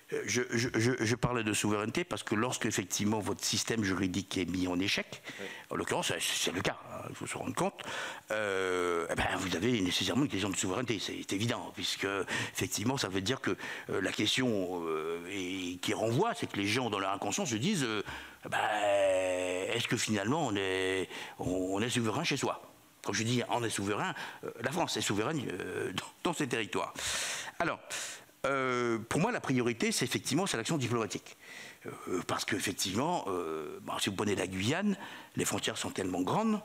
Je parlais de souveraineté parce que lorsque effectivement votre système juridique est mis en échec, oui. En l'occurrence c'est le cas, il faut se rendre compte, vous avez nécessairement une question de souveraineté, c'est évident, puisque effectivement ça veut dire que la question qui renvoie, c'est que les gens dans leur inconscient se disent est-ce que finalement on est souverain chez soi? Quand je dis on est souverain, la France est souveraine dans ses territoires. Alors, pour moi, la priorité, c'est effectivement l'action diplomatique. Parce qu'effectivement, si vous prenez la Guyane, les frontières sont tellement grandes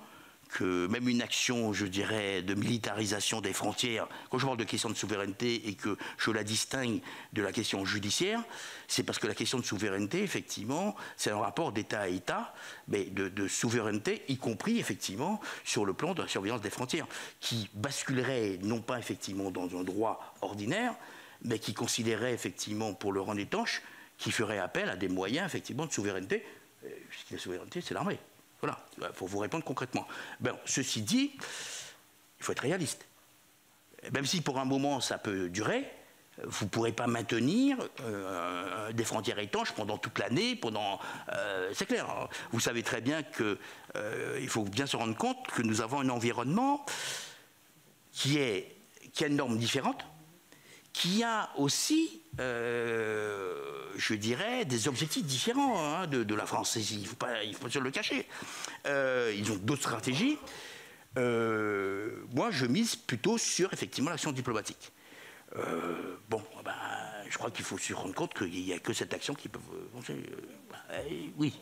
que même une action, je dirais, de militarisation des frontières, quand je parle de question de souveraineté et que je la distingue de la question judiciaire, c'est parce que la question de souveraineté, effectivement, c'est un rapport d'État à État, mais de souveraineté, y compris, effectivement, sur le plan de la surveillance des frontières, qui basculerait non pas, effectivement, dans un droit ordinaire, mais qui considérait, effectivement, pour le rendre étanche, qui ferait appel à des moyens, effectivement, de souveraineté, puisque la souveraineté, c'est l'armée. Voilà, pour vous répondre concrètement. Ceci dit, il faut être réaliste. Même si pour un moment ça peut durer, vous ne pourrez pas maintenir des frontières étanches pendant toute l'année, c'est clair. Vous savez très bien qu'il faut bien se rendre compte que nous avons un environnement qui a une norme différente, qui a aussi, je dirais, des objectifs différents de la France. Il faut pas se le cacher. Ils ont d'autres stratégies. Moi, je mise plutôt sur, effectivement, l'action diplomatique. Je crois qu'il faut se rendre compte qu'il n'y a que cette action qui peut... oui.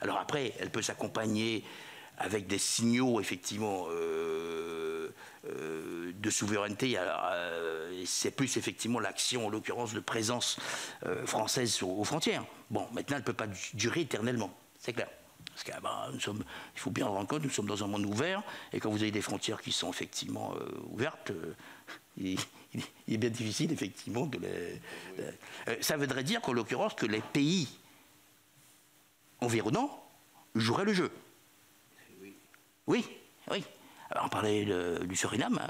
Alors après, elle peut s'accompagner avec des signaux, effectivement, de souveraineté. C'est plus, effectivement, l'action, en l'occurrence, de présence française aux frontières. Bon, maintenant, elle ne peut pas durer éternellement, c'est clair. Parce qu'il faut bien rendre compte, nous sommes dans un monde ouvert, et quand vous avez des frontières qui sont, effectivement, ouvertes, il est bien difficile, effectivement, de les... ça voudrait dire, qu'en l'occurrence, que les pays environnants joueraient le jeu. Oui. Alors, on parlait du Suriname,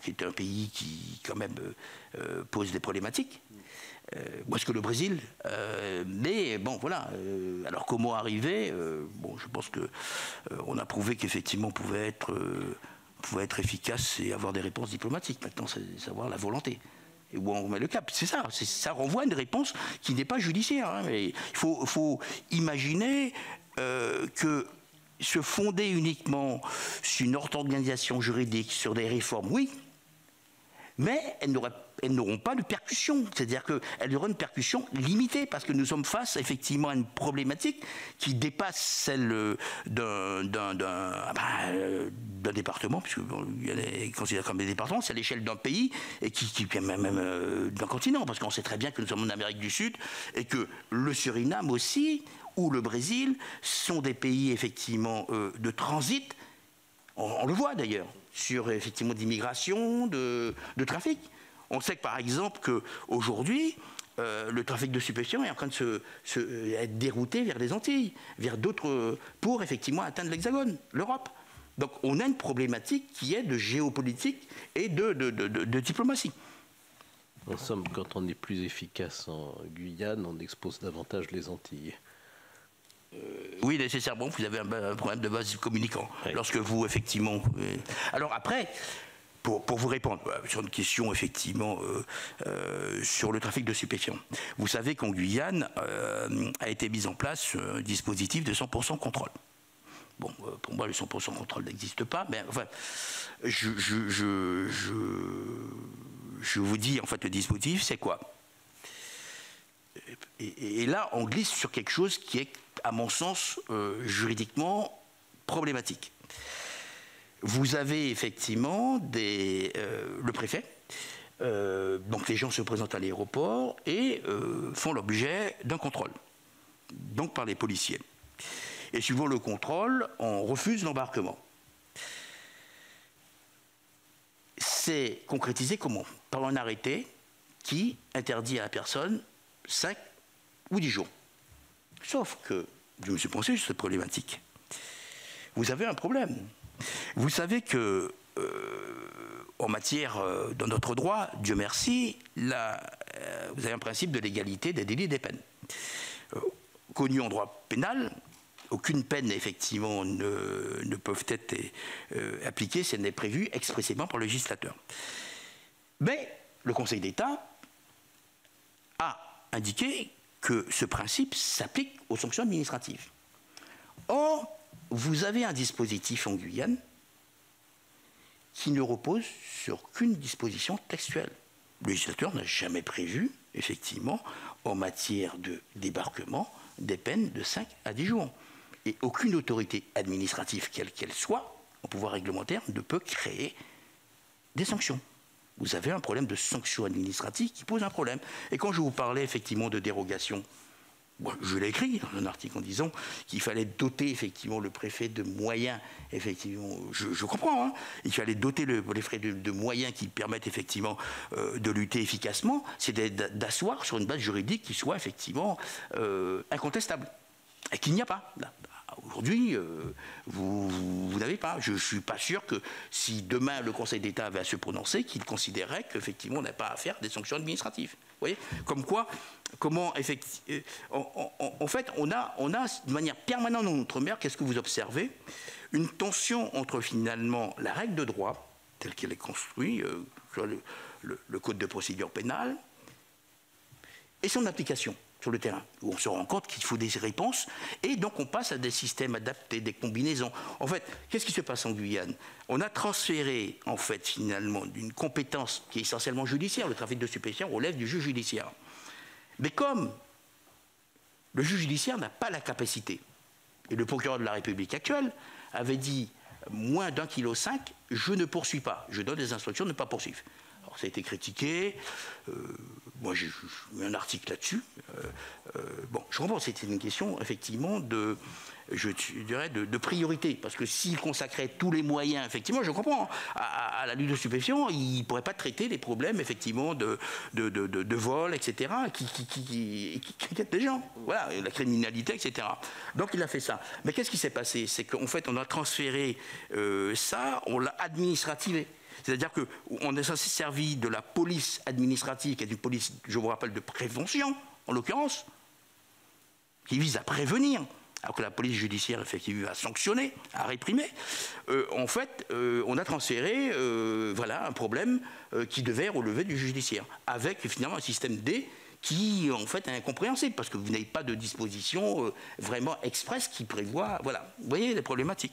qui est un pays qui, quand même, pose des problématiques. Moins que le Brésil. Mais bon, voilà. Alors, comment arriver je pense qu'on a prouvé qu'effectivement, on pouvait être efficace et avoir des réponses diplomatiques. Maintenant, c'est savoir la volonté. Et où on met le cap. C'est ça. Ça renvoie à une réponse qui n'est pas judiciaire. Mais il faut imaginer que se fonder uniquement sur une organisation juridique, sur des réformes, oui, mais elles n'auront pas de percussion. C'est-à-dire qu'elles auront une percussion limitée, parce que nous sommes face, effectivement, à une problématique qui dépasse celle d'un département, puisque il est considéré comme des départements, c'est à l'échelle d'un pays, et qui même d'un continent, parce qu'on sait très bien que nous sommes en Amérique du Sud, et que le Suriname aussi, ou le Brésil, sont des pays, effectivement, de transit. On le voit d'ailleurs, sur effectivement d'immigration, de trafic. On sait que par exemple qu'aujourd'hui, le trafic de stupéfiants est en train de être dérouté vers les Antilles, vers d'autres, pour effectivement atteindre l'Hexagone, l'Europe. Donc on a une problématique qui est de géopolitique et de diplomatie. En somme, quand on est plus efficace en Guyane, on expose davantage les Antilles. Oui, nécessairement, vous avez un problème de base communicant. Oui. Lorsque vous, effectivement... Alors après, pour vous répondre sur une question, effectivement, sur le trafic de stupéfiants. Vous savez qu'en Guyane a été mis en place un dispositif de 100% contrôle. Bon, pour moi, le 100% contrôle n'existe pas, mais enfin, je vous dis, en fait, le dispositif, c'est quoi ? Et là, on glisse sur quelque chose qui est, à mon sens, juridiquement problématique. Vous avez effectivement le préfet, donc les gens se présentent à l'aéroport et font l'objet d'un contrôle, donc par les policiers. Et suivant le contrôle, on refuse l'embarquement. C'est concrétisé comment ? Par un arrêté qui interdit à la personne 5 ou 10 jours. Sauf que, je me suis pensé sur cette problématique. Vous avez un problème. Vous savez que, en matière, dans notre droit, Dieu merci, vous avez un principe de l'égalité des délits et des peines. Connu en droit pénal, aucune peine, effectivement, ne peut être appliquée si elle n'est prévue expressément par le législateur. Mais le Conseil d'État a indiqué que ce principe s'applique aux sanctions administratives. Or, vous avez un dispositif en Guyane qui ne repose sur qu'une disposition textuelle. Le législateur n'a jamais prévu, effectivement, en matière de débarquement, des peines de 5 à 10 jours. Et aucune autorité administrative, quelle qu'elle soit, en pouvoir réglementaire, ne peut créer des sanctions. Vous avez un problème de sanctions administratives qui pose un problème. Et quand je vous parlais effectivement de dérogation, bon, je l'ai écrit dans un article en disant qu'il fallait doter effectivement le préfet de moyens, effectivement, je comprends, hein, il fallait doter les préfets de moyens qui permettent effectivement de lutter efficacement, c'est d'asseoir sur une base juridique qui soit effectivement incontestable. Et qu'il n'y a pas. Aujourd'hui, vous n'avez pas. Je ne suis pas sûr que si demain le Conseil d'État avait à se prononcer, qu'il considérerait qu'effectivement on n'a pas à faire des sanctions administratives. Vous voyez ? Comme quoi, comment en fait, on a de manière permanente dans notre mer, qu'est-ce que vous observez ? Une tension entre finalement la règle de droit, telle qu'elle est construite, le Code de procédure pénale, et son application sur le terrain, où on se rend compte qu'il faut des réponses, et donc on passe à des systèmes adaptés, des combinaisons. En fait, qu'est-ce qui se passe en Guyane ? On a transféré, en fait, finalement, d'une compétence qui est essentiellement judiciaire, le trafic de stupéfiants relève du juge judiciaire. Mais comme le juge judiciaire n'a pas la capacité, et le procureur de la République actuel avait dit, moins d'1,5 kg, je ne poursuis pas, je donne des instructions de ne pas poursuivre. Alors ça a été critiqué, moi j'ai mis un article là-dessus. Bon, je comprends, c'était une question effectivement de priorité, parce que s'il consacrait tous les moyens, effectivement, je comprends, à la lutte de stupéfiants, il ne pourrait pas traiter les problèmes effectivement de vol, etc., qui inquiètent les gens, voilà, la criminalité, etc. Donc il a fait ça. Mais qu'est-ce qui s'est passé ? C'est qu'en fait, on a transféré ça, on l'a administrativé. C'est-à-dire qu'on est censé servir de la police administrative, qui est une police, je vous rappelle, de prévention, en l'occurrence, qui vise à prévenir, alors que la police judiciaire, effectivement, a sanctionné, a réprimé. En fait, on a transféré voilà, un problème qui devait relever du judiciaire, avec finalement un système D qui, en fait, est incompréhensible, parce que vous n'avez pas de disposition vraiment expresse qui prévoit... Voilà, vous voyez les problématiques.